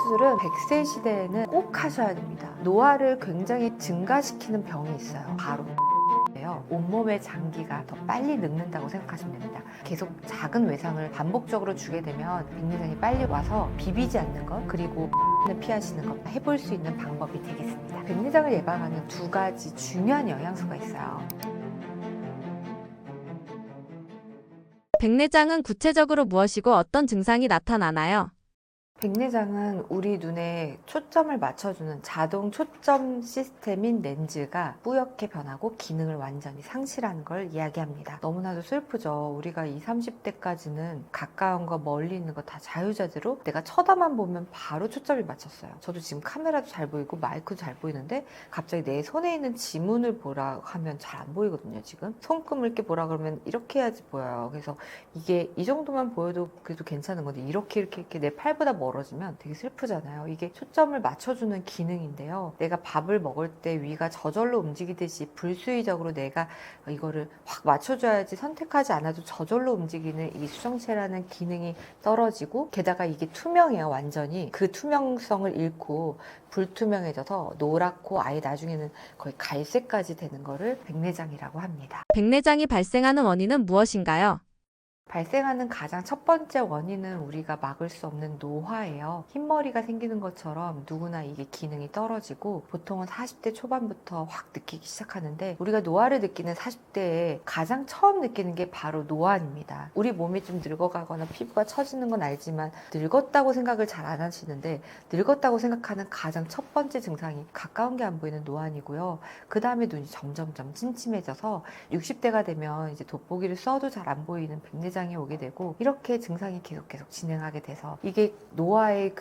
수술은 100세 시대에는 꼭 하셔야 됩니다. 노화를 굉장히 증가시키는 병이 있어요. 바로 온몸의 장기가 더 빨리 늙는다고 생각하시면 됩니다. 계속 작은 외상을 반복적으로 주게 되면 백내장이 빨리 와서 비비지 않는 것, 그리고 피하시는 것 해볼 수 있는 방법이 되겠습니다. 백내장을 예방하는 두 가지 중요한 영양소가 있어요. 백내장은 구체적으로 무엇이고 어떤 증상이 나타나나요? 백내장은 우리 눈에 초점을 맞춰주는 자동 초점 시스템인 렌즈가 뿌옇게 변하고 기능을 완전히 상실하는 걸 이야기합니다. 너무나도 슬프죠. 우리가 20, 30대까지는 가까운 거 멀리 있는 거 다 자유자재로 내가 쳐다만 보면 바로 초점이 맞췄어요. 저도 지금 카메라도 잘 보이고 마이크도 잘 보이는데 갑자기 내 손에 있는 지문을 보라 하면 잘 안 보이거든요. 지금 손금을 이렇게 보라 그러면 이렇게 해야지 보여요. 그래서 이게 이 정도만 보여도 그래도 괜찮은 건데 이렇게 내 팔보다 멀어지면 되게 슬프잖아요. 이게 초점을 맞춰주는 기능인데요. 내가 밥을 먹을 때 위가 저절로 움직이듯이 불수의적으로 내가 이거를 확 맞춰줘야지 선택하지 않아도 저절로 움직이는 이 수정체라는 기능이 떨어지고, 게다가 이게 투명해요. 완전히 그 투명성을 잃고 불투명해져서 노랗고 아예 나중에는 거의 갈색까지 되는 거를 백내장이라고 합니다. 백내장이 발생하는 원인은 무엇인가요? 발생하는 가장 첫 번째 원인은 우리가 막을 수 없는 노화예요. 흰머리가 생기는 것처럼 누구나 이게 기능이 떨어지고 보통은 40대 초반부터 확 느끼기 시작하는데, 우리가 노화를 느끼는 40대에 가장 처음 느끼는 게 바로 노안입니다. 우리 몸이 좀 늙어가거나 피부가 처지는 건 알지만 늙었다고 생각을 잘 안 하시는데, 늙었다고 생각하는 가장 첫 번째 증상이 가까운 게 안 보이는 노안이고요. 그 다음에 눈이 점점점 침침해져서 60대가 되면 이제 돋보기를 써도 잘 안 보이는 백내장이 오게 되고, 이렇게 증상이 계속 진행하게 돼서 이게 노화의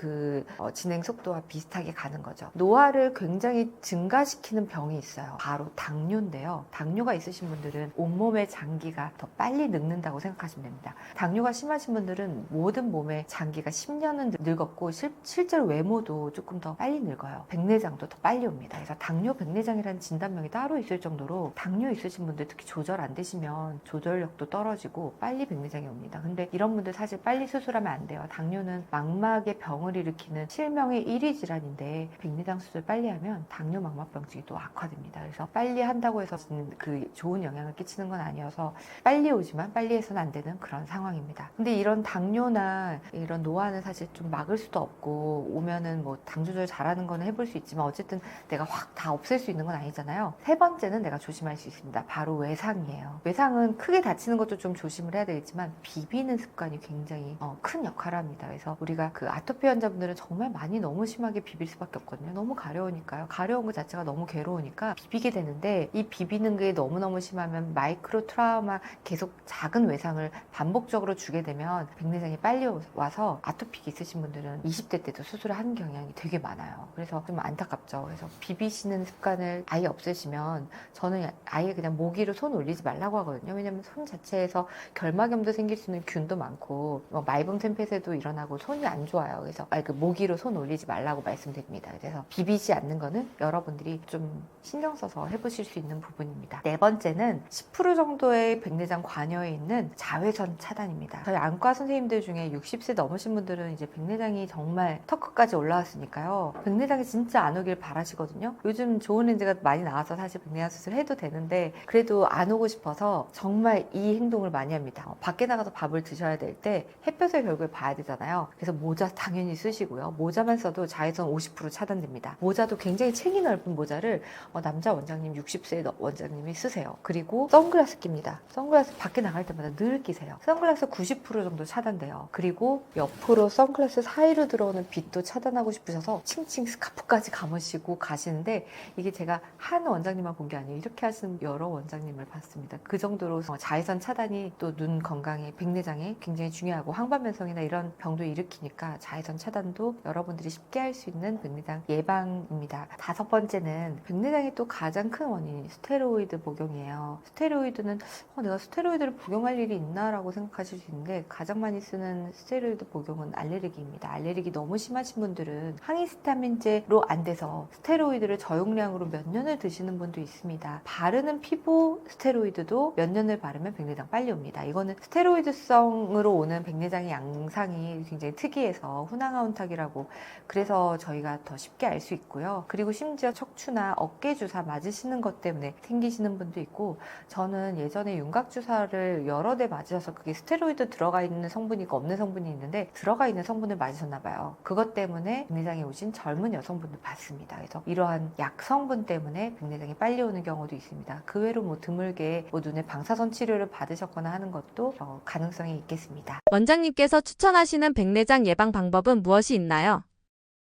진행 속도와 비슷하게 가는 거죠. 노화를 굉장히 증가시키는 병이 있어요. 바로 당뇨인데요. 당뇨가 있으신 분들은 온몸의 장기가 더 빨리 늙는다고 생각하시면 됩니다. 당뇨가 심하신 분들은 모든 몸의 장기가 10년은 늙었고 실제로 외모도 조금 더 빨리 늙어요. 백내장도 더 빨리 옵니다. 그래서 당뇨 백내장이라는 진단명이 따로 있을 정도로 당뇨 있으신 분들, 특히 조절 안 되시면 조절력도 떨어지고 빨리 백내장이 옵니다. 근데 이런 분들 사실 빨리 수술하면 안 돼요. 당뇨는 망막의 병을 일으키는 실명의 1위 질환인데 백내장 수술 빨리 하면 당뇨 망막병증이 또 악화됩니다. 그래서 빨리 한다고 해서 그 좋은 영향을 끼치는 건 아니어서 빨리 오지만 빨리 해서는 안 되는 그런 상황입니다. 근데 이런 당뇨나 이런 노화는 사실 좀 막을 수도 없고, 오면은 뭐 당 조절 잘하는 거는 해볼 수 있지만 어쨌든 내가 확 다 없앨 수 있는 건 아니잖아요. 세 번째는 내가 조심할 수 있습니다. 바로 외상이에요. 외상은 크게 다치는 것도 좀 조심을 해야 되겠지만 비비는 습관이 굉장히 큰 역할을 합니다. 그래서 우리가 그 아토피 환자분들은 정말 많이 너무 심하게 비빌 수밖에 없거든요. 너무 가려우니까요. 가려운 것 자체가 너무 괴로우니까 비비게 되는데, 이 비비는 게 너무너무 심하면 마이크로 트라우마, 계속 작은 외상을 반복적으로 주게 되면 백내장이 빨리 와서 아토피 있으신 분들은 20대 때도 수술을 하는 경향이 되게 많아요. 그래서 좀 안타깝죠. 그래서 비비시는 습관을 아예 없애시면, 저는 아예 그냥 모기로 손 올리지 말라고 하거든요. 왜냐면 손 자체에서 결막염도 생길 수 있는 균도 많고 말분 템펫에도 일어나고 손이 안 좋아요. 그래서 모기로 손 올리지 말라고 말씀드립니다. 그래서 비비지 않는 거는 여러분들이 좀 신경 써서 해보실 수 있는 부분입니다. 네 번째는 10% 정도의 백내장 관여에 있는 자외선 차단입니다. 저희 안과 선생님들 중에 60세 넘으신 분들은 이제 백내장이 정말 턱끝까지 올라왔으니까요. 백내장이 진짜 안 오길 바라시거든요. 요즘 좋은 렌즈가 많이 나와서 사실 백내장 수술 해도 되는데, 그래도 안 오고 싶어서 정말 이 행동을 많이 합니다. 밖에 나가서 밥을 드셔야 될 때 햇볕을 결국에 봐야 되잖아요. 그래서 모자 당연히 쓰시고요. 모자만 써도 자외선 50% 차단됩니다. 모자도 굉장히 챙이 넓은 모자를 남자 원장님, 60세 원장님이 쓰세요. 그리고 선글라스 낍니다. 선글라스 밖에 나갈 때마다 늘 끼세요. 선글라스 90% 정도 차단돼요. 그리고 옆으로 선글라스 사이로 들어오는 빛도 차단하고 싶으셔서 칭칭 스카프까지 감으시고 가시는데, 이게 제가 한 원장님만 본 게 아니에요. 이렇게 하시는 여러 원장님을 봤습니다. 그 정도로 자외선 차단이 또 눈 건강에, 백내장에 굉장히 중요하고, 황반변성이나 이런 병도 일으키니까 자외선 차단도 여러분들이 쉽게 할 수 있는 백내장 예방입니다. 다섯 번째는 백내장의 또 가장 큰 원인이 스테로이드 복용이에요. 스테로이드는 내가 스테로이드를 복용할 일이 있나라고 생각하실 수 있는데, 가장 많이 쓰는 스테로이드 복용은 알레르기입니다. 알레르기 너무 심하신 분들은 항히스타민제로 안 돼서 스테로이드를 저용량으로 몇 년을 드시는 분도 있습니다. 바르는 피부 스테로이드도 몇 년을 바르면 백내장 빨리 옵니다. 이거는 스테로이드성으로 오는 백내장의 양상이 굉장히 특이해서 후낭아운탁이라고 그래서 저희가 더 쉽게 알 수 있고요. 그리고 심지어 척추나 어깨 주사 맞으시는 것 때문에 생기시는 분도 있고, 저는 예전에 윤곽 주사를 여러 대 맞으셔서 그게 스테로이드 들어가 있는 성분이 있고 없는 성분이 있는데 들어가 있는 성분을 맞으셨나 봐요. 그것 때문에 백내장이 오신 젊은 여성분들 봤습니다. 그래서 이러한 약 성분 때문에 백내장이 빨리 오는 경우도 있습니다. 그 외로 뭐 드물게 뭐 눈에 방사선 치료를 받으셨거나 하는 것도 가능성이 있겠습니다. 원장님께서 추천하시는 백내장 예방 방법은 무엇이 있나요?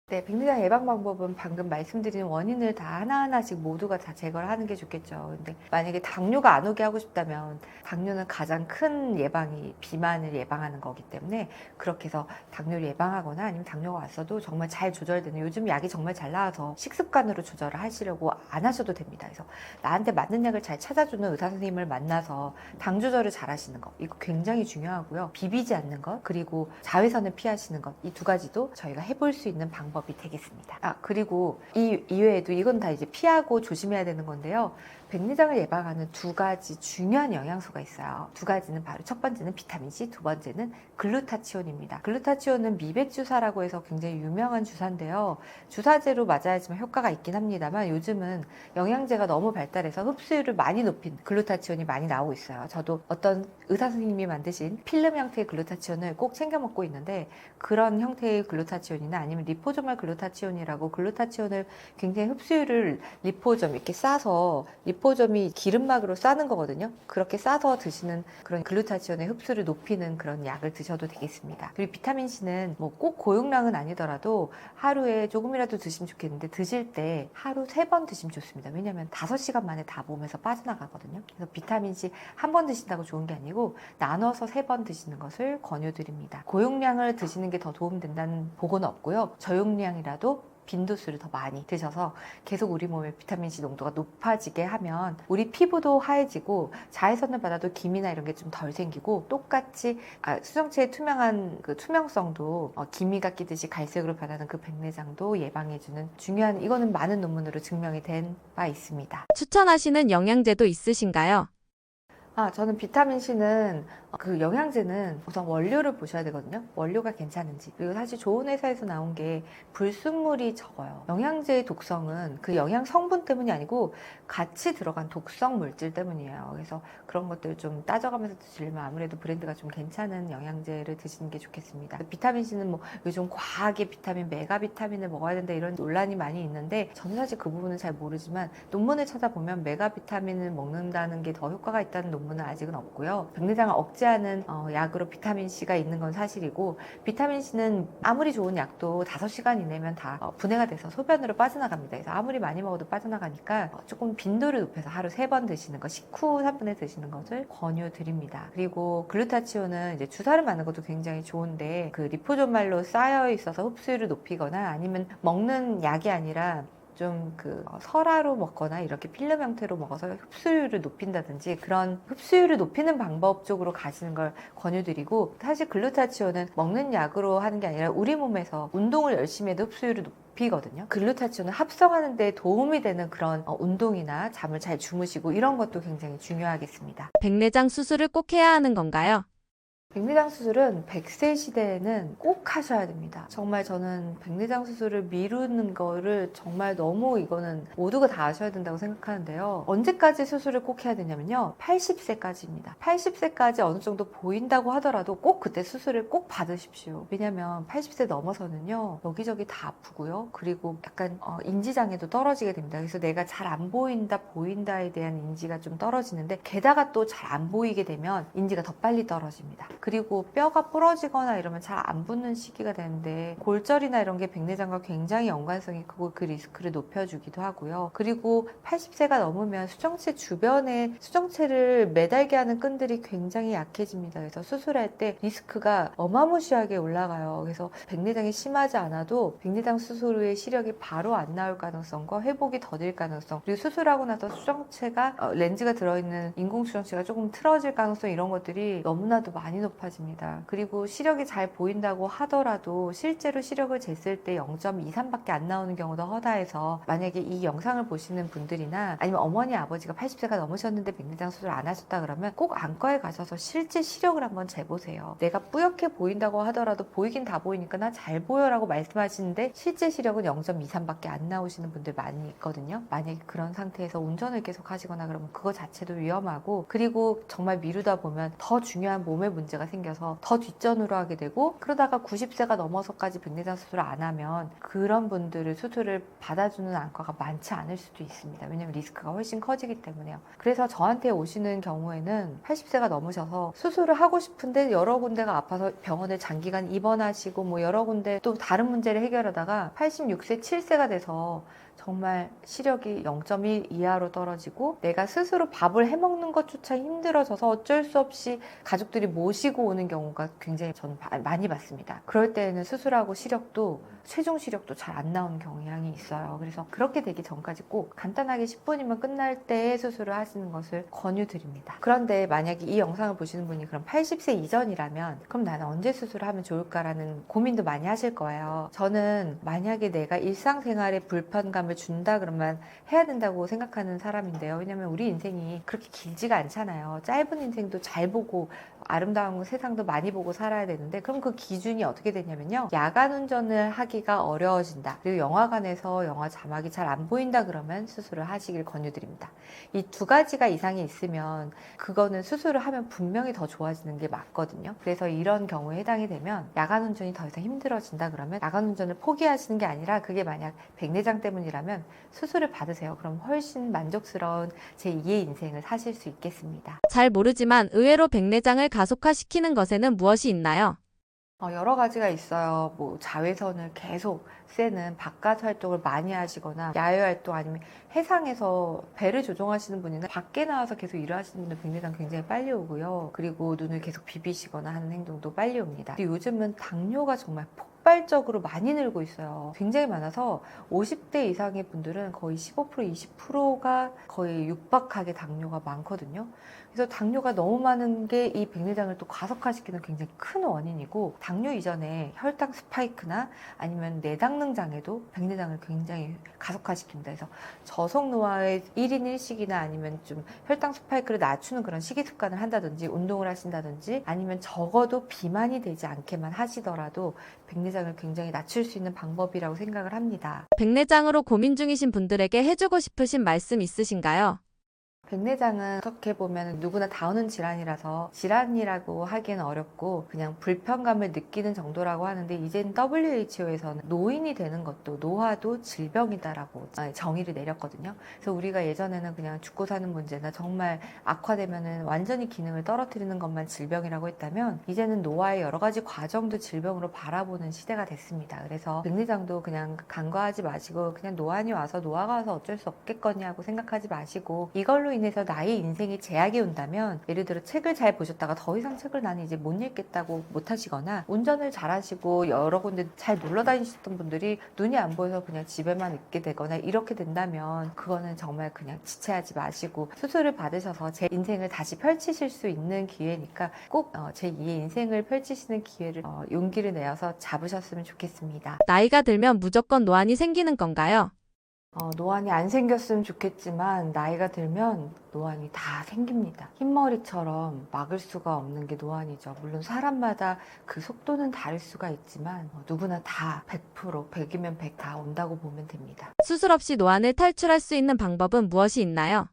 네, 백내장 예방 방법은 방금 말씀드린 원인을 다 하나하나씩 모두가 다 제거를 하는 게 좋겠죠. 근데 만약에 당뇨가 안 오게 하고 싶다면 당뇨는 가장 큰 예방이 비만을 예방하는 거기 때문에 그렇게 해서 당뇨를 예방하거나 아니면 당뇨가 왔어도 정말 잘 조절되는, 요즘 약이 정말 잘 나와서 식습관으로 조절을 하시려고 안 하셔도 됩니다. 그래서 나한테 맞는 약을 잘 찾아주는 의사 선생님을 만나서 당 조절을 잘 하시는 거, 이거 굉장히 중요하고요. 비비지 않는 것, 그리고 자외선을 피하시는 것, 이 두 가지도 저희가 해볼 수 있는 방법이 되겠습니다. 그리고 이 이외에도 이건 다 이제 피하고 조심해야 되는 건데요. 백내장을 예방하는 두 가지 중요한 영양소가 있어요. 두 가지는 바로 첫 번째는 비타민C, 두 번째는 글루타치온입니다. 글루타치온은 미백주사라고 해서 굉장히 유명한 주사인데요. 주사제로 맞아야지만 효과가 있긴 합니다만 요즘은 영양제가 너무 발달해서 흡수율을 많이 높인 글루타치온이 많이 나오고 있어요. 저도 어떤 의사 선생님이 만드신 필름 형태의 글루타치온을 꼭 챙겨 먹고 있는데, 그런 형태의 글루타치온이나 아니면 리포조말 글루타치온이라고 글루타치온을 굉장히 흡수율을 리포점 이렇게 싸서, 리포점이 기름막으로 싸는 거거든요. 그렇게 싸서 드시는 그런 글루타치온의 흡수를 높이는 그런 약을 드셔도 되겠습니다. 그리고 비타민C는 뭐 꼭 고용량은 아니더라도 하루에 조금이라도 드시면 좋겠는데, 드실 때 하루 3번 드시면 좋습니다. 왜냐하면 5시간 만에 다 몸에서 빠져나가거든요. 그래서 비타민C 한 번 드신다고 좋은 게 아니고 나눠서 3번 드시는 것을 권유드립니다. 고용량을 드시는 게 더 도움된다는 보고는 없고요. 저용량이라도 빈도수를 더 많이 드셔서 계속 우리 몸의 비타민C 농도가 높아지게 하면 우리 피부도 하얘지고 자외선을 받아도 기미나 이런 게 좀 덜 생기고, 똑같이 수정체의 투명한 그 투명성도 기미가 끼듯이 갈색으로 변하는 그 백내장도 예방해주는 중요한, 이거는 많은 논문으로 증명이 된 바 있습니다. 추천하시는 영양제도 있으신가요? 저는 비타민C는 그 영양제는 우선 원료를 보셔야 되거든요. 원료가 괜찮은지. 그리고 사실 좋은 회사에서 나온 게 불순물이 적어요. 영양제의 독성은 그 영양 성분 때문이 아니고 같이 들어간 독성 물질 때문이에요. 그래서 그런 것들을 좀 따져가면서 드시려면 아무래도 브랜드가 좀 괜찮은 영양제를 드시는 게 좋겠습니다. 비타민C는 뭐 요즘 과하게 비타민, 메가 비타민을 먹어야 된다 이런 논란이 많이 있는데, 저는 사실 그 부분은 잘 모르지만 논문을 찾아보면 메가 비타민을 먹는다는 게 더 효과가 있다는 논문은 아직은 없고요. 백내장을 억제하는 약으로 비타민C가 있는 건 사실이고, 비타민C는 아무리 좋은 약도 5시간 이내면 다 분해가 돼서 소변으로 빠져나갑니다. 그래서 아무리 많이 먹어도 빠져나가니까 조금 빈도를 높여서 하루 3번 드시는 거, 식후 3분에 드시는 것을 권유드립니다. 그리고 글루타치온은 이제 주사를 맞는 것도 굉장히 좋은데, 그 리포조말로 쌓여 있어서 흡수율을 높이거나 아니면 먹는 약이 아니라 좀 설화로 먹거나 이렇게 필름 형태로 먹어서 흡수율을 높인다든지 그런 흡수율을 높이는 방법 쪽으로 가시는 걸 권유드리고, 사실 글루타치온은 먹는 약으로 하는 게 아니라 우리 몸에서 운동을 열심히 해도 흡수율을 높이거든요. 글루타치온을 합성하는 데 도움이 되는 그런 운동이나 잠을 잘 주무시고 이런 것도 굉장히 중요하겠습니다. 백내장 수술을 꼭 해야 하는 건가요? 백내장 수술은 100세 시대에는 꼭 하셔야 됩니다. 정말 저는 백내장 수술을 미루는 거를 정말 너무, 이거는 모두가 다 아셔야 된다고 생각하는데요. 언제까지 수술을 꼭 해야 되냐면요, 80세까지입니다. 80세까지 어느 정도 보인다고 하더라도 꼭 그때 수술을 꼭 받으십시오. 왜냐면 80세 넘어서는요, 여기저기 다 아프고요. 그리고 약간 인지장애도 떨어지게 됩니다. 그래서 내가 잘 안 보인다, 보인다에 대한 인지가 좀 떨어지는데, 게다가 또 잘 안 보이게 되면 인지가 더 빨리 떨어집니다. 그리고 뼈가 부러지거나 이러면 잘 안 붙는 시기가 되는데, 골절이나 이런 게 백내장과 굉장히 연관성이 크고 그 리스크를 높여주기도 하고요. 그리고 80세가 넘으면 수정체 주변에 수정체를 매달게 하는 끈들이 굉장히 약해집니다. 그래서 수술할 때 리스크가 어마무시하게 올라가요. 그래서 백내장이 심하지 않아도 백내장 수술 후에 시력이 바로 안 나올 가능성과 회복이 더딜 가능성, 그리고 수술하고 나서 수정체가 렌즈가 들어있는 인공 수정체가 조금 틀어질 가능성, 이런 것들이 너무나도 많이 높습니다. 높아집니다. 그리고 시력이 잘 보인다고 하더라도 실제로 시력을 쟀을 때 0.23밖에 안 나오는 경우도 허다해서 만약에 이 영상을 보시는 분들이나 아니면 어머니 아버지가 80세가 넘으셨는데 백내장 수술 안 하셨다 그러면 꼭 안과에 가셔서 실제 시력을 한번 재보세요. 내가 뿌옇게 보인다고 하더라도 보이긴 다 보이니까 나 잘 보여라고 말씀하시는데 실제 시력은 0.23밖에 안 나오시는 분들 많이 있거든요. 만약에 그런 상태에서 운전을 계속 하시거나 그러면 그거 자체도 위험하고, 그리고 정말 미루다 보면 더 중요한 몸에 문제가 생겨서 더 뒷전으로 하게 되고, 그러다가 90세가 넘어서까지 백내장 수술을 안 하면 그런 분들을 수술을 받아주는 안과가 많지 않을 수도 있습니다. 왜냐면 리스크가 훨씬 커지기 때문에요. 그래서 저한테 오시는 경우에는 80세가 넘으셔서 수술을 하고 싶은데 여러 군데가 아파서 병원에 장기간 입원하시고 뭐 여러 군데 또 다른 문제를 해결하다가 86세, 7세가 돼서 정말 시력이 0.1 이하로 떨어지고 내가 스스로 밥을 해먹는 것조차 힘들어져서 어쩔 수 없이 가족들이 모시고 오는 경우가 굉장히 저는 많이 봤습니다. 그럴 때에는 수술하고 시력도 최종 시력도 잘 안 나오는 경향이 있어요. 그래서 그렇게 되기 전까지 꼭 간단하게 10분이면 끝날 때에 수술을 하시는 것을 권유드립니다. 그런데 만약에 이 영상을 보시는 분이 그럼 80세 이전이라면 그럼 나는 언제 수술을 하면 좋을까라는 고민도 많이 하실 거예요. 저는 만약에 내가 일상생활에 불편감을 준다 그러면 해야 된다고 생각하는 사람인데요. 왜냐면 우리 인생이 그렇게 길지가 않잖아요. 짧은 인생도 잘 보고 아름다운 세상도 많이 보고 살아야 되는데, 그럼 그 기준이 어떻게 되냐면요, 야간 운전을 하기가 어려워진다, 그리고 영화관에서 영화 자막이 잘 안 보인다 그러면 수술을 하시길 권유드립니다. 이 두 가지가 이상이 있으면 그거는 수술을 하면 분명히 더 좋아지는 게 맞거든요. 그래서 이런 경우에 해당이 되면 야간 운전이 더 이상 힘들어진다 그러면 야간 운전을 포기하시는 게 아니라, 그게 만약 백내장 때문이라면 수술을 받으세요. 그럼 훨씬 만족스러운 제2의 인생을 사실 수 있겠습니다. 잘 모르지만 의외로 백내장을 가속화시키는 것에는 무엇이 있나요? 여러 가지가 있어요. 뭐 자외선을 계속 쐬는 바깥 활동을 많이 하시거나 야외 활동, 아니면 해상에서 배를 조종하시는 분이나 밖에 나와서 계속 일을 하시는 분들 백내장 굉장히 빨리 오고요. 그리고 눈을 계속 비비시거나 하는 행동도 빨리 옵니다. 그리고 요즘은 당뇨가 정말 폭발적으로 많이 늘고 있어요. 굉장히 많아서 50대 이상의 분들은 거의 15%, 20%가 거의 육박하게 당뇨가 많거든요. 그래서 당뇨가 너무 많은 게 이 백내장을 또 가속화시키는 굉장히 큰 원인이고, 당뇨 이전에 혈당 스파이크나 아니면 내당능 장애도 백내장을 굉장히 가속화시킵니다. 그래서 저속노화의 1인 1식이나 아니면 좀 혈당 스파이크를 낮추는 그런 식이 습관을 한다든지 운동을 하신다든지, 아니면 적어도 비만이 되지 않게만 하시더라도 백내장을 굉장히 낮출 수 있는 방법이라고 생각을 합니다. 백내장으로 고민 중이신 분들에게 해주고 싶으신 말씀 있으신가요? 백내장은 어떻게 보면 누구나 다 오는 질환이라서 질환이라고 하기는 어렵고 그냥 불편감을 느끼는 정도라고 하는데, 이젠 WHO에서는 노인이 되는 것도 노화도 질병이다라고 정의를 내렸거든요. 그래서 우리가 예전에는 그냥 죽고 사는 문제나 정말 악화되면은 완전히 기능을 떨어뜨리는 것만 질병이라고 했다면, 이제는 노화의 여러 가지 과정도 질병으로 바라보는 시대가 됐습니다. 그래서 백내장도 그냥 간과하지 마시고, 그냥 노안이 와서 노화가 와서 어쩔 수 없겠거니 하고 생각하지 마시고, 이걸로 인해서 나의 인생에 제약이 온다면, 예를 들어 책을 잘 보셨다가 더 이상 책을 나는 이제 못 읽겠다고 못 하시거나, 운전을 잘 하시고 여러 군데 잘 놀러 다니셨던 분들이 눈이 안 보여서 그냥 집에만 있게 되거나 이렇게 된다면, 그거는 정말 그냥 지체하지 마시고 수술을 받으셔서 제 인생을 다시 펼치실 수 있는 기회니까 꼭 제2의 인생을 펼치시는 기회를 용기를 내어서 잡으셨으면 좋겠습니다. 나이가 들면 무조건 노안이 생기는 건가요? 노안이 안 생겼으면 좋겠지만 나이가 들면 노안이 다 생깁니다. 흰머리처럼 막을 수가 없는 게 노안이죠. 물론 사람마다 그 속도는 다를 수가 있지만 누구나 다 100%, 100이면 100 다 온다고 보면 됩니다. 수술 없이 노안을 탈출할 수 있는 방법은 무엇이 있나요?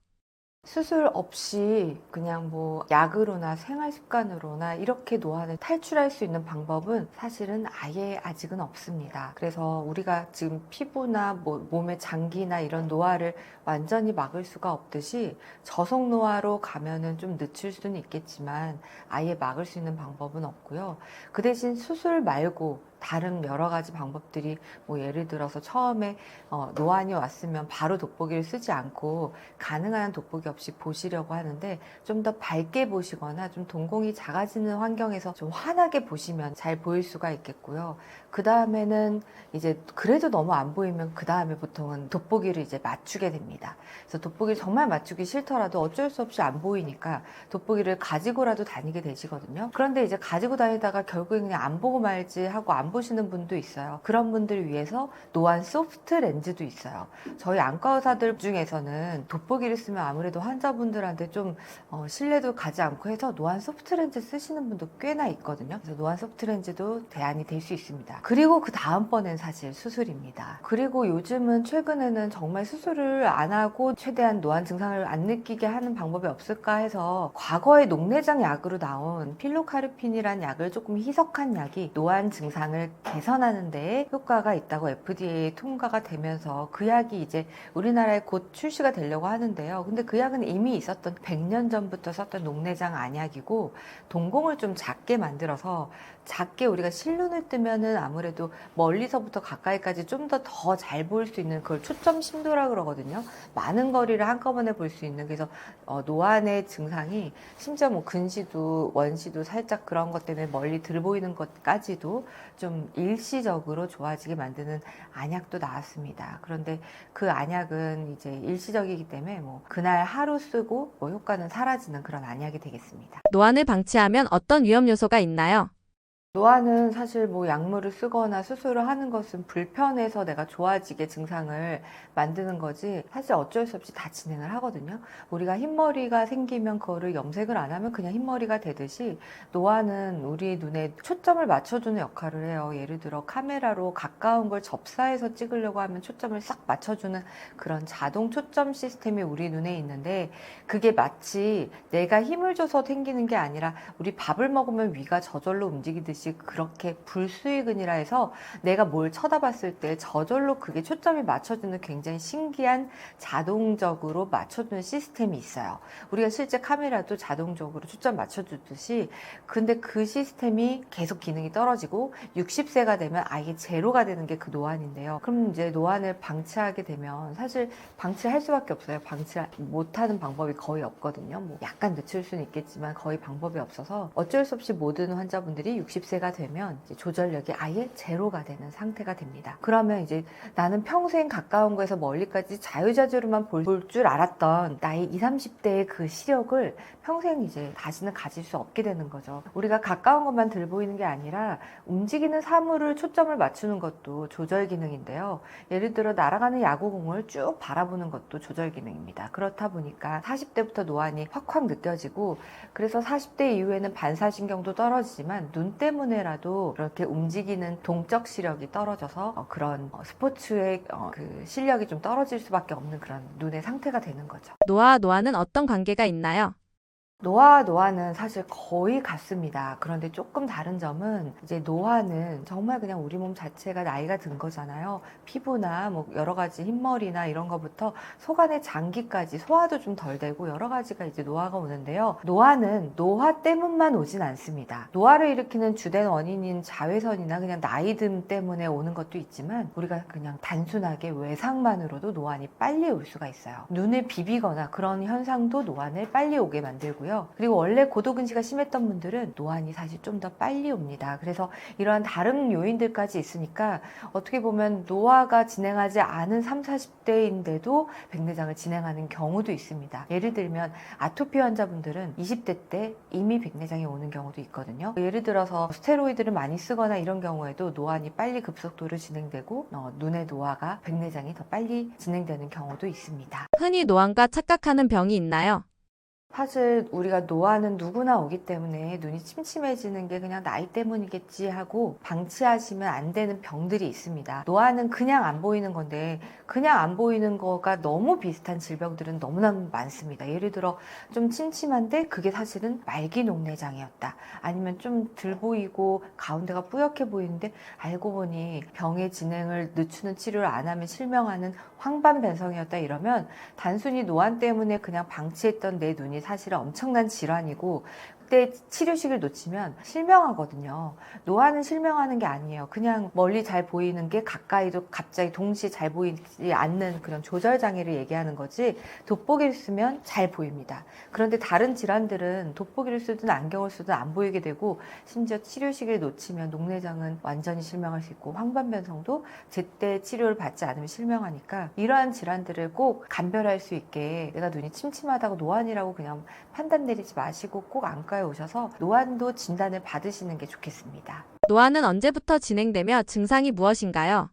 수술 없이 그냥 뭐 약으로나 생활 습관으로나 이렇게 노안을 탈출할 수 있는 방법은 사실은 아예 아직은 없습니다. 그래서 우리가 지금 피부나 뭐 몸의 장기나 이런 노화를 완전히 막을 수가 없듯이, 저속 노화로 가면은 좀 늦출 수는 있겠지만 아예 막을 수 있는 방법은 없고요. 그 대신 수술 말고 다른 여러 가지 방법들이 뭐 예를 들어서 처음에 노안이 왔으면 바로 돋보기를 쓰지 않고 가능한 돋보기 없이 보시려고 하는데 좀 더 밝게 보시거나 좀 동공이 작아지는 환경에서 좀 환하게 보시면 잘 보일 수가 있겠고요. 그 다음에는 이제 그래도 너무 안 보이면 그 다음에 보통은 돋보기를 이제 맞추게 됩니다. 그래서 돋보기를 정말 맞추기 싫더라도 어쩔 수 없이 안 보이니까 돋보기를 가지고라도 다니게 되시거든요. 그런데 이제 가지고 다니다가 결국에 그냥 안 보고 말지 하고 안 보시는 분도 있어요. 그런 분들을 위해서 노안 소프트 렌즈도 있어요. 저희 안과 의사들 중에서는 돋보기를 쓰면 아무래도 환자분들한테 좀 신뢰도 가지 않고 해서 노안 소프트 렌즈 쓰시는 분도 꽤나 있거든요. 그래서 노안 소프트 렌즈도 대안이 될 수 있습니다. 그리고 그 다음번엔 사실 수술입니다. 그리고 요즘은 최근에는 정말 수술을 안 하고 최대한 노안 증상을 안 느끼게 하는 방법이 없을까 해서 과거에 녹내장 약으로 나온 필로카르핀이라는 약을 조금 희석한 약이 노안 증상을 개선하는 데에 효과가 있다고 FDA 통과가 되면서 그 약이 이제 우리나라에 곧 출시가 되려고 하는데요. 근데 그 약은 이미 있었던 100년 전부터 썼던 녹내장 안약이고 동공을 좀 작게 만들어서 작게 우리가 실눈을 뜨면은 아무래도 멀리서부터 가까이까지 좀 더 잘 보일 수 있는 그걸 초점 심도라 그러거든요. 많은 거리를 한꺼번에 볼 수 있는. 그래서 노안의 증상이 심지어 뭐 근시도 원시도 살짝 그런 것 때문에 멀리 들 보이는 것까지도 좀 일시적으로 좋아지게 만드는 안약도 나왔습니다. 그런데 그 안약은 이제 일시적이기 때문에 뭐 그날 하루 쓰고 뭐 효과는 사라지는 그런 안약이 되겠습니다. 노안을 방치하면 어떤 위험 요소가 있나요? 노안은 사실 뭐 약물을 쓰거나 수술을 하는 것은 불편해서 내가 좋아지게 증상을 만드는 거지 사실 어쩔 수 없이 다 진행을 하거든요. 우리가 흰머리가 생기면 그거를 염색을 안 하면 그냥 흰머리가 되듯이 노안은 우리 눈에 초점을 맞춰주는 역할을 해요. 예를 들어 카메라로 가까운 걸 접사해서 찍으려고 하면 초점을 싹 맞춰주는 그런 자동 초점 시스템이 우리 눈에 있는데 그게 마치 내가 힘을 줘서 생기는 게 아니라 우리 밥을 먹으면 위가 저절로 움직이듯이 그렇게 불수의근이라 해서 내가 뭘 쳐다봤을 때 저절로 그게 초점이 맞춰주는 굉장히 신기한 자동적으로 맞춰주는 시스템이 있어요. 우리가 실제 카메라도 자동적으로 초점 맞춰주듯이 근데 그 시스템이 계속 기능이 떨어지고 60세가 되면 아예 제로가 되는 게 그 노안인데요. 그럼 이제 노안을 방치하게 되면 사실 방치할 수밖에 없어요. 방치 못하는 방법이 거의 없거든요. 뭐 약간 늦출 수는 있겠지만 거의 방법이 없어서 어쩔 수 없이 모든 환자분들이 60세가 되면 이제 조절력이 아예 제로가 되는 상태가 됩니다. 그러면 이제 나는 평생 가까운 거에서 멀리까지 자유자재로만 볼 줄 알았던 나이 20, 30대의 그 시력을 평생 이제 다시는 가질 수 없게 되는 거죠. 우리가 가까운 것만 들 보이는 게 아니라 움직이는 사물을 초점을 맞추는 것도 조절 기능인데요. 예를 들어 날아가는 야구공을 쭉 바라보는 것도 조절 기능입니다. 그렇다 보니까 40대부터 노안이 확확 느껴지고 그래서 40대 이후에는 반사신경도 떨어지지만 눈 때문에라도 그렇게 움직이는 동적 시력이 떨어져서 그런 스포츠의 그 실력이 좀 떨어질 수밖에 없는 그런 눈의 상태가 되는 거죠. 노화와 노안은 어떤 관계가 있나요? 노화는 사실 거의 같습니다. 그런데 조금 다른 점은 이제 노화는 정말 그냥 우리 몸 자체가 나이가 든 거잖아요. 피부나 뭐 여러 가지 흰머리나 이런 거부터 속안의 장기까지 소화도 좀 덜 되고 여러 가지가 이제 노화가 오는데요. 노화는 노화 때문만 오진 않습니다. 노화를 일으키는 주된 원인인 자외선이나 그냥 나이듦 때문에 오는 것도 있지만 우리가 그냥 단순하게 외상만으로도 노안이 빨리 올 수가 있어요. 눈을 비비거나 그런 현상도 노안을 빨리 오게 만들고요. 그리고 원래 고도근시가 심했던 분들은 노안이 사실 좀 더 빨리 옵니다. 그래서 이러한 다른 요인들까지 있으니까 어떻게 보면 노화가 진행하지 않은 30, 40대인데도 백내장을 진행하는 경우도 있습니다. 예를 들면 아토피 환자분들은 20대 때 이미 백내장이 오는 경우도 있거든요. 예를 들어서 스테로이드를 많이 쓰거나 이런 경우에도 노안이 빨리 급속도로 진행되고 눈의 노화가 백내장이 더 빨리 진행되는 경우도 있습니다. 흔히 노안과 착각하는 병이 있나요? 사실 우리가 노안은 누구나 오기 때문에 눈이 침침해지는 게 그냥 나이 때문이겠지 하고 방치하시면 안 되는 병들이 있습니다. 노안은 그냥 안 보이는 건데 그냥 안 보이는 거가 너무 비슷한 질병들은 너무나 많습니다. 예를 들어 좀 침침한데 그게 사실은 말기 녹내장이었다. 아니면 좀 덜 보이고 가운데가 뿌옇게 보이는데 알고 보니 병의 진행을 늦추는 치료를 안 하면 실명하는 황반변성이었다 이러면 단순히 노안 때문에 그냥 방치했던 내 눈이 사실은 엄청난 질환이고 이때 치료식을 놓치면 실명하거든요. 노안은 실명하는 게 아니에요. 그냥 멀리 잘 보이는 게 가까이도 갑자기 동시에 잘 보이지 않는 그런 조절장애를 얘기하는 거지, 돋보기를 쓰면 잘 보입니다. 그런데 다른 질환들은 돋보기를 쓰든 안경을 쓰든 안 보이게 되고, 심지어 치료식을 놓치면 녹내장은 완전히 실명할 수 있고, 황반변성도 제때 치료를 받지 않으면 실명하니까, 이러한 질환들을 꼭 감별할 수 있게, 내가 눈이 침침하다고 노안이라고 그냥 판단 내리지 마시고 꼭 안과에 오셔서 노안도 진단을 받으시는 게 좋겠습니다. 노안은 언제부터 진행되며 증상이 무엇인가요?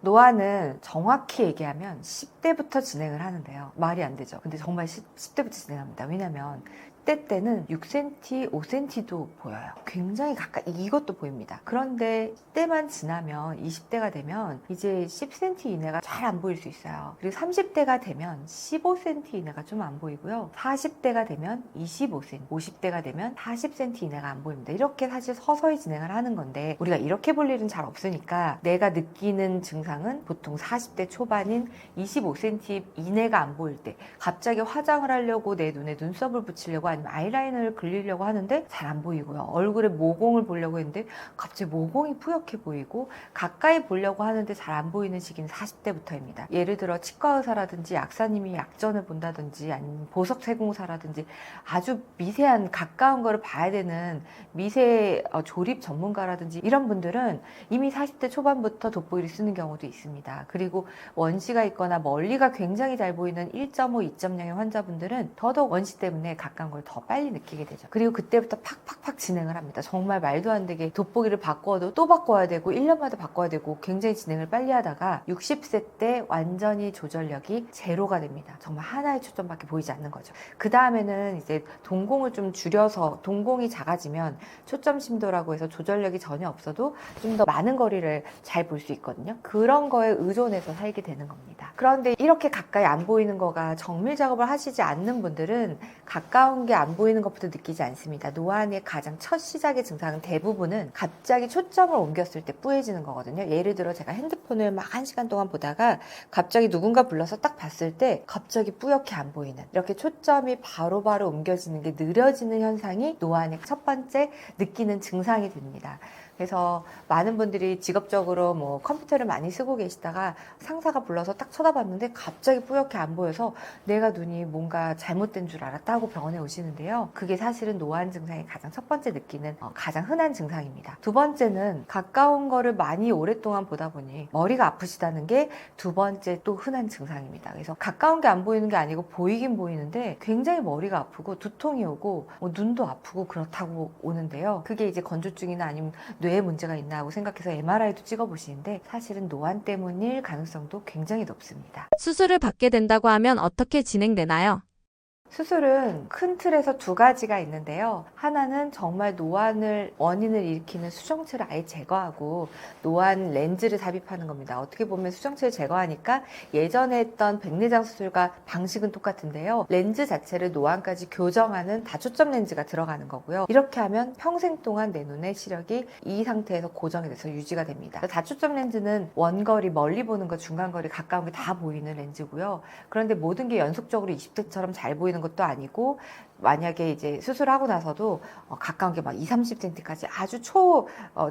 노안은 정확히 얘기하면 10대부터 진행을 하는데요. 말이 안 되죠. 근데 정말 10대부터 진행합니다. 왜냐면 때는 6cm, 5cm도 보여요. 굉장히 가까이 이것도 보입니다. 그런데 10대만 지나면 20대가 되면 이제 10cm 이내가 잘 안 보일 수 있어요. 그리고 30대가 되면 15cm 이내가 좀 안 보이고요. 40대가 되면 25cm, 50대가 되면 40cm 이내가 안 보입니다. 이렇게 사실 서서히 진행을 하는 건데, 우리가 이렇게 볼 일은 잘 없으니까 내가 느끼는 증상은 보통 40대 초반인 25cm 이내가 안 보일 때, 갑자기 화장을 하려고 내 눈에 눈썹을 붙이려고 아니면 아이라인을 그리려고 하는데 잘 안 보이고요. 얼굴에 모공을 보려고 했는데 갑자기 모공이 뿌옇게 보이고, 가까이 보려고 하는데 잘 안 보이는 시기는 40대부터입니다. 예를 들어 치과 의사라든지 약사님이 약전을 본다든지 아니면 보석 세공사라든지 아주 미세한 가까운 거를 봐야 되는 미세 조립 전문가라든지 이런 분들은 이미 40대 초반부터 돋보기를 쓰는 경우도 있습니다. 그리고 원시가 있거나 멀리가 굉장히 잘 보이는 1.5, 2.0의 환자분들은 더더욱 원시 때문에 가까운 걸 더 빨리 느끼게 되죠. 그리고 그때부터 팍팍팍 진행을 합니다. 정말 말도 안 되게 돋보기를 바꿔도 또 바꿔야 되고 1년마다 바꿔야 되고 굉장히 진행을 빨리 하다가 60세 때 완전히 조절력이 제로가 됩니다. 정말 하나의 초점밖에 보이지 않는 거죠. 그 다음에는 이제 동공을 좀 줄여서, 동공이 작아지면 초점 심도라고 해서 조절력이 전혀 없어도 좀 더 많은 거리를 잘 볼 수 있거든요. 그런 거에 의존해서 살게 되는 겁니다. 그런데 이렇게 가까이 안 보이는 거가 정밀 작업을 하시지 않는 분들은 가까운 게 안 보이는 것부터 느끼지 않습니다. 노안의 가장 첫 시작의 증상은 대부분은 갑자기 초점을 옮겼을 때 뿌얘지는 거거든요. 예를 들어 제가 핸드폰을 막 1시간 동안 보다가 갑자기 누군가 불러서 딱 봤을 때 갑자기 뿌옇게 안 보이는, 이렇게 초점이 바로바로 옮겨지는 게 느려지는 현상이 노안의 첫 번째 느끼는 증상이 됩니다. 그래서 많은 분들이 직업적으로 뭐 컴퓨터를 많이 쓰고 계시다가 상사가 불러서 딱 쳐다봤는데 갑자기 뿌옇게 안 보여서 내가 눈이 뭔가 잘못된 줄 알았다 하고 병원에 오시는데요. 그게 사실은 노안 증상의 가장 첫 번째 느끼는 가장 흔한 증상입니다. 두 번째는 가까운 거를 많이 오랫동안 보다 보니 머리가 아프시다는 게 두 번째 또 흔한 증상입니다. 그래서 가까운 게 안 보이는 게 아니고 보이긴 보이는데 굉장히 머리가 아프고 두통이 오고 눈도 아프고 그렇다고 오는데요. 그게 이제 건조증이나 아니면 뇌에 문제가 있나 하고 생각해서 MRI도 찍어보시는데 사실은 노안 때문일 가능성도 굉장히 높습니다. 수술을 받게 된다고 하면 어떻게 진행되나요? 수술은 큰 틀에서 두 가지가 있는데요. 하나는 정말 노안을 원인을 일으키는 수정체를 아예 제거하고 노안 렌즈를 삽입하는 겁니다. 어떻게 보면 수정체를 제거하니까 예전에 했던 백내장 수술과 방식은 똑같은데요. 렌즈 자체를 노안까지 교정하는 다초점 렌즈가 들어가는 거고요. 이렇게 하면 평생 동안 내 눈의 시력이 이 상태에서 고정이 돼서 유지가 됩니다. 다초점 렌즈는 원거리, 멀리 보는 거, 중간거리, 가까운 게 다 보이는 렌즈고요. 그런데 모든 게 연속적으로 20대처럼 잘 보이는 것도 아니고, 만약에 이제 수술하고 나서도 가까운 게 막 20, 30cm까지 아주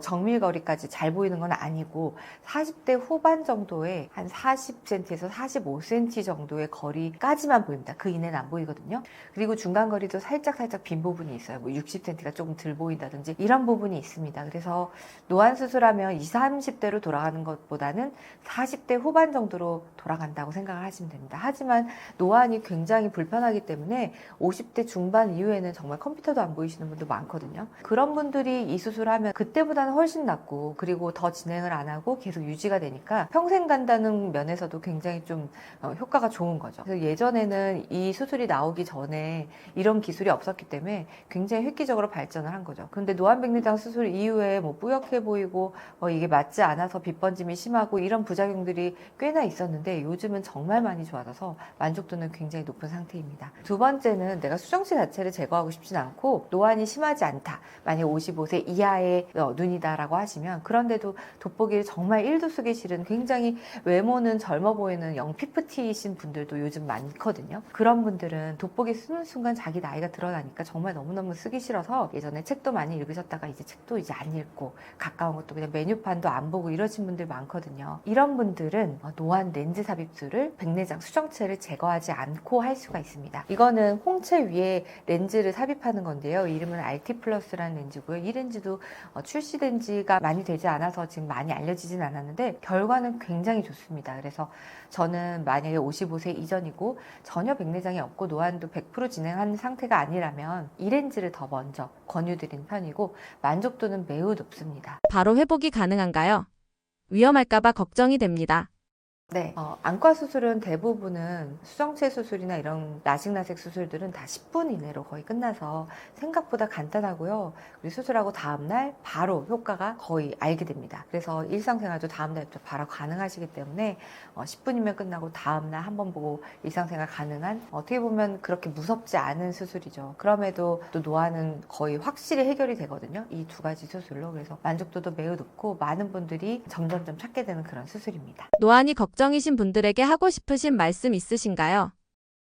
정밀거리까지 잘 보이는 건 아니고 40대 후반 정도의 한 40cm에서 45cm 정도의 거리까지만 보입니다. 그 이내는 안 보이거든요. 그리고 중간거리도 살짝 빈 부분이 있어요. 뭐 60cm가 조금 덜 보인다든지 이런 부분이 있습니다. 그래서 노안 수술하면 20, 30대로 돌아가는 것보다는 40대 후반 정도로 돌아간다고 생각을 하시면 됩니다. 하지만 노안이 굉장히 불편하기 때문에 50대 중반 이후에는 정말 컴퓨터도 안 보이시는 분도 많거든요. 그런 분들이 이 수술을 하면 그때보다는 훨씬 낫고, 그리고 더 진행을 안 하고 계속 유지가 되니까 평생 간다는 면에서도 굉장히 좀 효과가 좋은 거죠. 그래서 예전에는 이 수술이 나오기 전에 이런 기술이 없었기 때문에 굉장히 획기적으로 발전을 한 거죠. 그런데 노안백내장 수술 이후에 뭐 뿌옇게 보이고 이게 맞지 않아서 빛번짐이 심하고 이런 부작용들이 꽤나 있었는데 요즘은 정말 많이 좋아져서 만족도는 굉장히 높은 상태입니다. 두 번째는 내가 수정체 수정체 자체를 제거하고 싶진 않고 노안이 심하지 않다. 만약 55세 이하의 눈이다라고 하시면 그런데도 돋보기를 정말 1도 쓰기 싫은 굉장히 외모는 젊어 보이는 영피프티이신 분들도 요즘 많거든요. 그런 분들은 돋보기 쓰는 순간 자기 나이가 드러나니까 정말 너무너무 쓰기 싫어서 예전에 책도 많이 읽으셨다가 이제 책도 이제 안 읽고 가까운 것도 그냥 메뉴판도 안 보고 이러신 분들 많거든요. 이런 분들은 노안 렌즈 삽입술을 백내장 수정체를 제거하지 않고 할 수가 있습니다. 이거는 홍채 위에 렌즈를 삽입하는 건데요. 이름은 RT 플러스라는 렌즈고요. 이 렌즈도 출시된 지가 많이 되지 않아서 지금 많이 알려지진 않았는데 결과는 굉장히 좋습니다. 그래서 저는 만약에 55세 이전이고 전혀 백내장이 없고 노안도 100% 진행한 상태가 아니라면 이 렌즈를 더 먼저 권유드리는 편이고 만족도는 매우 높습니다. 바로 회복이 가능한가요? 위험할까봐 걱정이 됩니다. 네, 안과 수술은 대부분은 수정체 수술이나 이런 라식라섹 수술들은 다 10분 이내로 거의 끝나서 생각보다 간단하고요. 그리고 수술하고 다음날 바로 효과가 거의 알게 됩니다. 그래서 일상생활도 다음날부터 바로 가능하시기 때문에 10분이면 끝나고 다음날 한번 보고 일상생활 가능한 어떻게 보면 그렇게 무섭지 않은 수술이죠. 그럼에도 또 노안은 거의 확실히 해결이 되거든요. 이 두 가지 수술로. 그래서 만족도도 매우 높고 많은 분들이 점점점 찾게 되는 그런 수술입니다. 노안이 걱정이신 분들에게 하고 싶으신 말씀 있으신가요?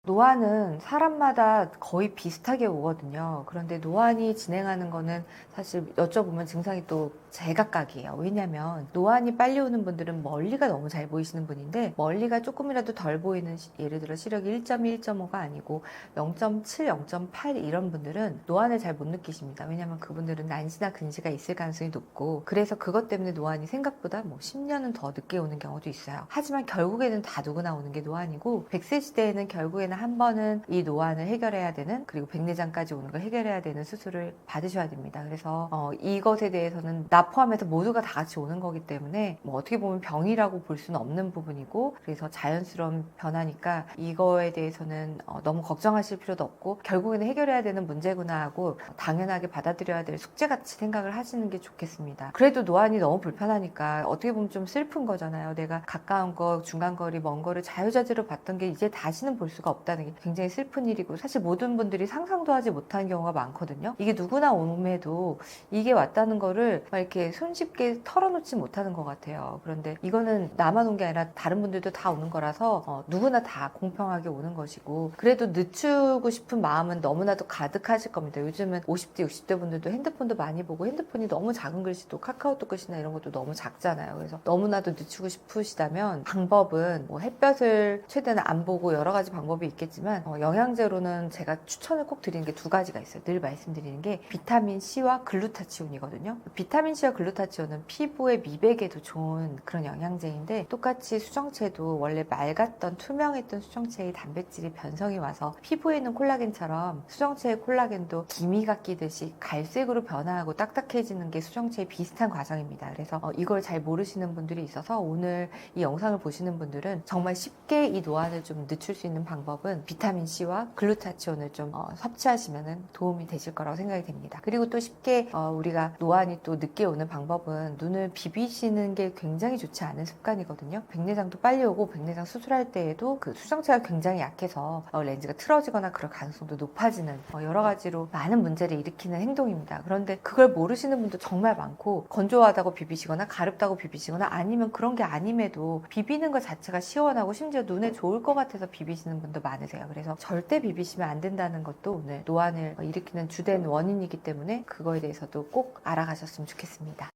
노안은 사람마다 거의 비슷하게 오거든요. 그런데 노안이 진행하는 거는 사실 여쭤보면 증상이 또 제각각이에요. 왜냐면 노안이 빨리 오는 분들은 멀리가 너무 잘 보이시는 분인데 멀리가 조금이라도 덜 보이는 예를 들어 시력이 1.2, 1.5가 아니고 0.7, 0.8 이런 분들은 노안을 잘 못 느끼십니다. 왜냐면 그분들은 난시나 근시가 있을 가능성이 높고 그래서 그것 때문에 노안이 생각보다 10년은 더 늦게 오는 경우도 있어요. 하지만 결국에는 다 누구나 오는 게 노안이고 100세 시대에는 결국에는 한 번은 이 노안을 해결해야 되는 그리고 백내장까지 오는 걸 해결해야 되는 수술을 받으셔야 됩니다. 그래서 이것에 대해서는 나 포함해서 모두가 다 같이 오는 거기 때문에 어떻게 보면 병이라고 볼 수는 없는 부분이고 그래서 자연스러운 변화니까 이거에 대해서는 너무 걱정하실 필요도 없고 결국에는 해결해야 되는 문제구나 하고 당연하게 받아들여야 될 숙제같이 생각을 하시는 게 좋겠습니다. 그래도 노안이 너무 불편하니까 어떻게 보면 좀 슬픈 거잖아요. 내가 가까운 거, 중간거리, 먼 거를 자유자재로 봤던 게 이제 다시는 볼 수가 없다는 게 굉장히 슬픈 일이고 사실 모든 분들이 상상도 하지 못한 경우가 많거든요. 이게 누구나 옴에도 이게 왔다는 거를 막 이렇게 손쉽게 털어놓지 못하는 것 같아요. 그런데 이거는 나만 온 게 아니라 다른 분들도 다 오는 거라서 누구나 다 공평하게 오는 것이고 그래도 늦추고 싶은 마음은 너무나도 가득하실 겁니다. 요즘은 50대, 60대 분들도 핸드폰도 많이 보고 핸드폰이 너무 작은 글씨도 카카오톡 글씨나 이런 것도 너무 작잖아요. 그래서 너무나도 늦추고 싶으시다면 방법은 햇볕을 최대한 안 보고 여러 가지 방법이 있겠지만 영양제로는 제가 추천을 꼭 드리는 게 두 가지가 있어요. 늘 말씀드리는 게 비타민 C와 글루타치온이거든요. 비타민 C와 글루타치온은 피부의 미백에도 좋은 그런 영양제인데 똑같이 수정체도 원래 맑았던 투명했던 수정체의 단백질이 변성이 와서 피부에 있는 콜라겐처럼 수정체의 콜라겐도 기미가 끼듯이 갈색으로 변화하고 딱딱해지는 게 수정체의 비슷한 과정입니다. 그래서 이걸 잘 모르시는 분들이 있어서 오늘 이 영상을 보시는 분들은 정말 쉽게 이 노안을 좀 늦출 수 있는 방법은 비타민 C와 글루타치온을 좀 섭취하시면 도움이 되실 거라고 생각이 됩니다. 그리고 또 쉽게 우리가 노안이 또 늦게 오는 방법은 눈을 비비시는 게 굉장히 좋지 않은 습관이거든요. 백내장도 빨리 오고 백내장 수술할 때에도 그 수정체가 굉장히 약해서 렌즈가 틀어지거나 그럴 가능성도 높아지는 여러 가지로 많은 문제를 일으키는 행동입니다. 그런데 그걸 모르시는 분도 정말 많고 건조하다고 비비시거나 가렵다고 비비시거나 아니면 그런 게 아님에도 비비는 것 자체가 시원하고 심지어 눈에 좋을 것 같아서 비비시는 분도 많으세요. 그래서 절대 비비시면 안 된다는 것도 오늘 노안을 일으키는 주된 원인이기 때문에 그거에 대해서도 꼭 알아가셨으면 좋겠습니다.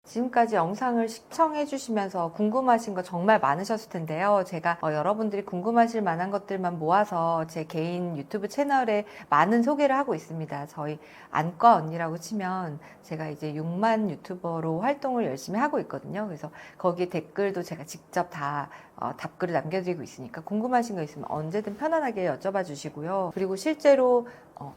지금까지 영상을 시청해 주시면서 궁금하신 거 정말 많으셨을 텐데요. 제가 여러분들이 궁금하실 만한 것들만 모아서 제 개인 유튜브 채널에 많은 소개를 하고 있습니다. 저희 안과 언니라고 치면 제가 이제 6만 유튜버로 활동을 열심히 하고 있거든요. 그래서 거기에 댓글도 제가 직접 다 답글을 남겨드리고 있으니까 궁금하신 거 있으면 언제든 편안하게 여쭤봐 주시고요. 그리고 실제로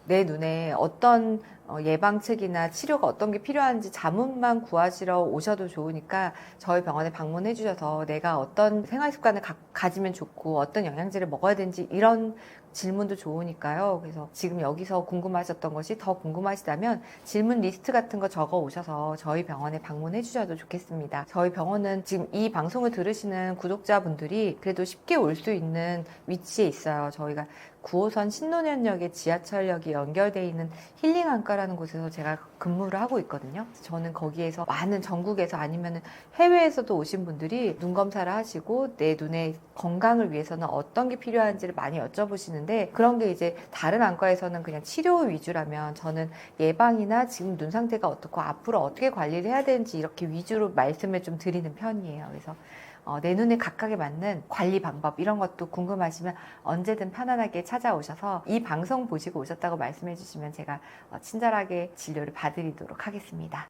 내 눈에 어떤 예방책이나 치료가 어떤 게 필요한지 자문만 구하시러 오셔도 좋으니까 저희 병원에 방문해 주셔서 내가 어떤 생활 습관을 가지면 좋고 어떤 영양제를 먹어야 되는지 이런 질문도 좋으니까요. 그래서 지금 여기서 궁금하셨던 것이 더 궁금하시다면 질문 리스트 같은 거 적어 오셔서 저희 병원에 방문해 주셔도 좋겠습니다. 저희 병원은 지금 이 방송을 들으시는 구독자분들이 그래도 쉽게 올 수 있는 위치에 있어요. 저희가 9호선 신논현역에 지하철역이 연결되어 있는 힐링안과라는 곳에서 제가 근무를 하고 있거든요. 저는 거기에서 많은 전국에서 아니면 해외에서도 오신 분들이 눈 검사를 하시고 내 눈의 건강을 위해서는 어떤 게 필요한지를 많이 여쭤보시는데, 그런 게 이제 다른 안과에서는 그냥 치료 위주라면 저는 예방이나 지금 눈 상태가 어떻고 앞으로 어떻게 관리를 해야 되는지 이렇게 위주로 말씀을 좀 드리는 편이에요. 그래서 내 눈에 각각에 맞는 관리 방법 이런 것도 궁금하시면 언제든 편안하게 찾아오셔서 이 방송 보시고 오셨다고 말씀해 주시면 제가 친절하게 진료를 봐드리도록 하겠습니다.